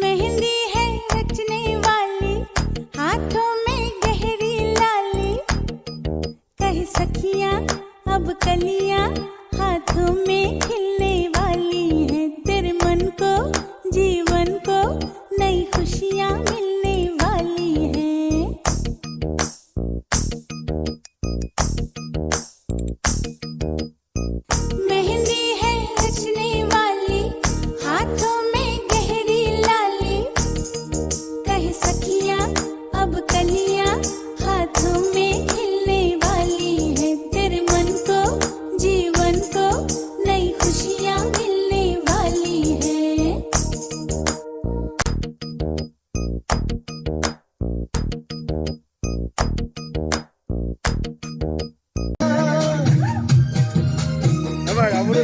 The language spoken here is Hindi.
मेहंदी है रचने वाली, हाथों में गहरी लाली, कह सखियां अब कलियां हाथों में खिलने वाली हैं। तेरे मन को जीवन को नई खुशियां मिलने वाली हैं। मेहंदी है रचने वाली, हाथों में गहरी लाली, कह सखियां अब कलियां हाथों में खिलने वाली है। तेरे मन को जीवन को नई खुशियां मिलने वाली है। Apa kamu udah